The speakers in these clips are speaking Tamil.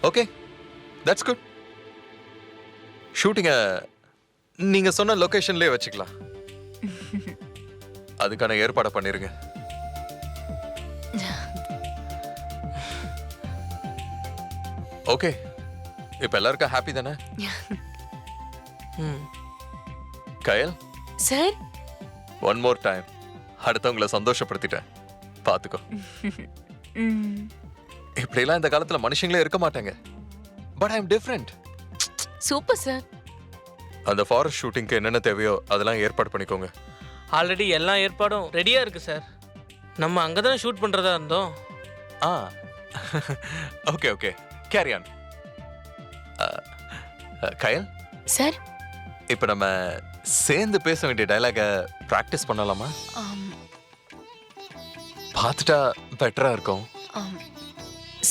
Okay, that's good. ஷூட்டிங்க நீங்க சொன்ன லொகேஷன்லயே வச்சுக்கலாம். அதுக்கான ஏற்பாடை பண்ணிருங்க. ஓகே, இப்ப எல்லாருக்கும் ஹாப்பி தானே? Kayal sir, one more time அடுத்தவங்களை சந்தோஷப்படுத்திட்டேன், பாத்துக்கோ. இப்படிலாம் இந்த காலத்துல மனுஷங்களே இருக்க மாட்டாங்க. But I am different. Super sir. அந்த ஃபாரஸ்ட் ஷூட்டிங்க்கு என்னென்ன தேவையோ அதெல்லாம் ஏற்பாடு பண்ணிக்கோங்க. ஆல்ரெடி எல்லா ஏற்பாடும் ரெடியா இருக்கு சார். நம்ம அங்கதான் ஷூட் பண்றதா இருந்தோம். ஆ okay okay, carry on. Kayal sir, இப்போ நம்ம சேர்ந்து பேச வேண்டிய டயலாக ப்ராக்டிஸ் பண்ணலாமா? பார்த்துட்டா பெட்டரா இருக்கும்.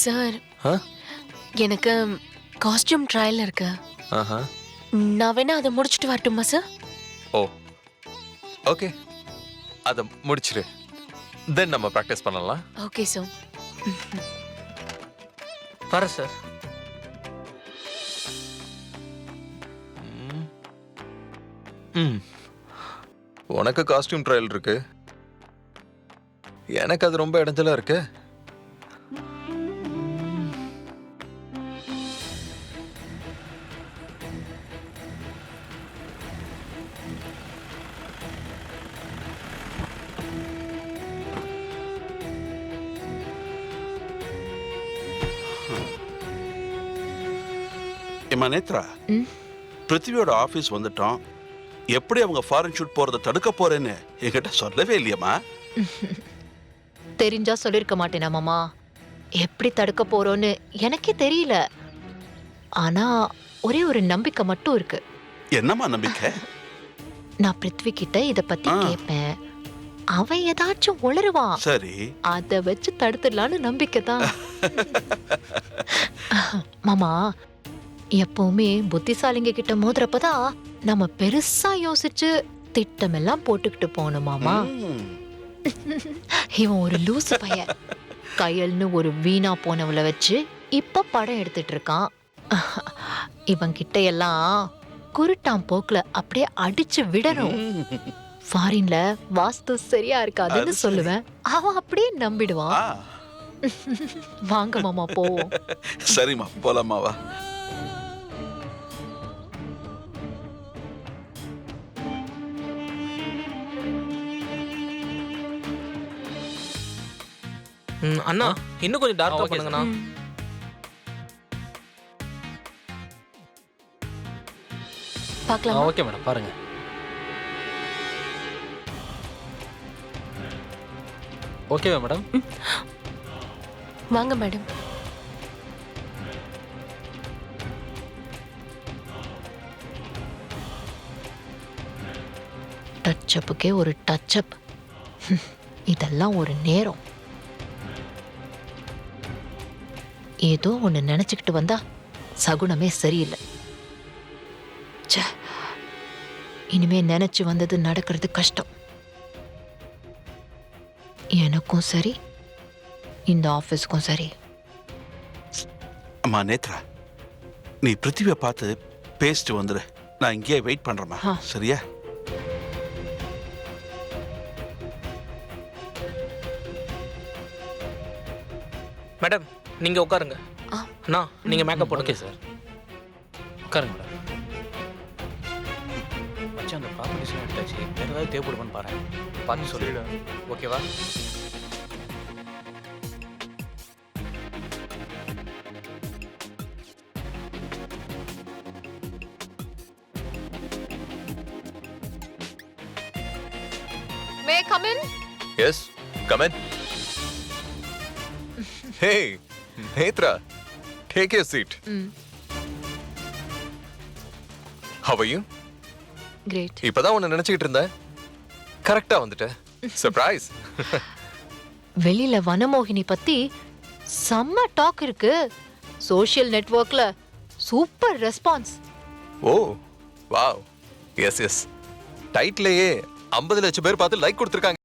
சார், எனக்கு காஸ்டியூம் ட்ரையல் இருக்கு. நான் வேணா அதை முடிச்சுட்டு வரட்டுமா சார்? ஓ ஓகே, அதை முடிச்சிரு, தென் நம்ம ப்ராக்டிஸ் பண்ணலாம். Okay sir. வர சார். உனக்கு காஸ்டியூம் ட்ரையல் இருக்கு, எனக்கு அது ரொம்ப இடைஞ்சலா இருக்கு. ஏமா நேத்ரா, பிருத்திவியோட ஆபீஸ் வந்துட்டோம். எப்படி அவங்க ஃபாரின் ஷூட் போறதை தடுக்க போறேன்னு என்கிட்ட சொல்லவே இல்லையம்மா. தெரிஞ்சா சொல்லிருக்க மாட்டேனா மாமா. எப்படி தடுக்க போறோன்னு எனக்கே தெரியல. ஆனா ஒரே ஒரு நம்பிக்கை மட்டும் இருக்கு. என்னம்மா நம்பிக்கை? நான் பிருத்வி கிட்ட இத பத்தி கேட்பேன், அவன் ஏதாச்சும் உளருவான். சரி, அத வச்சு தடுத்துடலான்னு நம்பிக்கை தான். மாமா, எப்பவுமே புத்திசாலிங்க கிட்ட மோதுறப்பதான் நம்ம பெருசா யோசிச்சு திட்டமெல்லாம் போட்டுக்கிட்டு போகணும் மாமா. இவன் ஒரு லூசு பையன். கயல்னு ஒரு வீணா போனவளை வச்சு இப்ப படம் எடுத்துட்டு இருக்கான். இவன் கிட்ட எல்லாம் குருட்டாம் போக்குல அப்படியே அடிச்சு விடணும். ஃபாரின்ல வாஸ்து சரியா இருக்காதுன்னு சொல்லுவேன், அவன் அப்படியே நம்பிடுவான். வாங்க மாமா போவோம். சரிம்மா, போலாமாவா? அண்ணா, இன்னும் கொஞ்சம் டார்க்கா பண்ணுங்கண்ணா. பார்க்கலாம். ஓகே மேடம், பாருங்க. ஓகேவா மேடம்? வாங்க மேடம். டச்சப்புக்கே ஒரு டச்சப். இதெல்லாம் ஒரு நேரம். ஏதோ ஒண்ணு நினைச்சுக்கிட்டு வந்தா சகுனமே சரியில்லை. இனிமே நினைச்சு வந்தது நடக்கிறது கஷ்டம். எனக்கும் சரி, இந்த ஆபீஸ்க்கும் சரி. அம்மா நேத்ரா, நீ பிருத்திவியை பார்த்து பேசிட்டு வந்துரு. நான் இங்கேயே வெயிட் பண்றேம்மா. சரியா? மேடம், நீங்க உட்காருங்க. அண்ணா, நீங்க மேக்கப் போடுங்க. ஓகே சார், உட்காருங்க மேடம். மச்சான், அந்த ப்ராப்பர்ட்டிஸ் எடுத்தாச்சு, வேறு ஏதாவது தேவைப்படுமான்னு பாரு, பார்த்து சொல்லிவிடு. ஓகேவா? May I come in? Yes, come in. Hey, Netra, take your seat. How are you? Great. இப்பதான் உன்னை நினைச்சுக்கிட்டு இருந்தேன், கரெக்டா வந்துட்ட. சர்ப்ரைஸ். வெளியில வனமோகினி பத்தி செம்ம டாக் இருக்கு. சோஷியல் நெட்வொர்க்ல super response. Oh wow, yes yes, டைட்டிலேயே 50 லட்சம் பேர் பார்த்து லைக் கொடுத்துருக்காங்க.